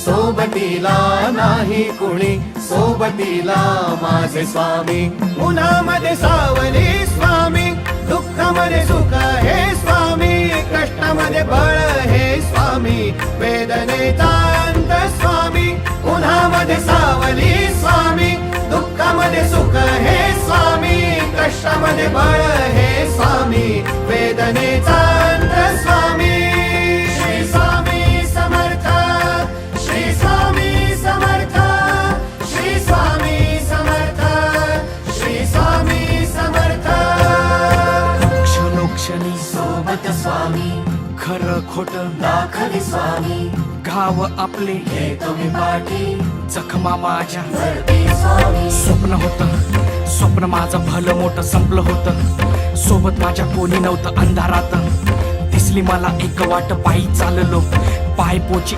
सोबतीला नाही कुणी, सोबतीला माझे स्वामी. उन्हामध्ये सावली स्वामी, दुःखामध्ये सुख हे स्वामी, कष्टामध्ये बळ हे स्वामी, वेदनेचा अंत स्वामी. उन्हामध्ये सावली स्वामी, दुःखामध्ये सुख हे स्वामी, कष्टामध्ये बळ हे स्वामी, वेदनेचा अंत स्वामी. श्री स्वामी समर्थ, श्री स्वामी समर्थ, श्री स्वामी समर्थ, श्री स्वामी समर्थ. क्षणोक्षणी सोबत स्वामी, खरं खोट दाखली स्वामी, घाव आपले हे तुम्ही पाठी जखमा माझ्या. भरती स्वामी. स्वप्न होतं, स्वप्न माझं भलं मोठं संपलं होतं. सोबत माझ्या कोणी नव्हतं अंधारात. दिसली मला एक वाट, पायी चाललो पाय पोची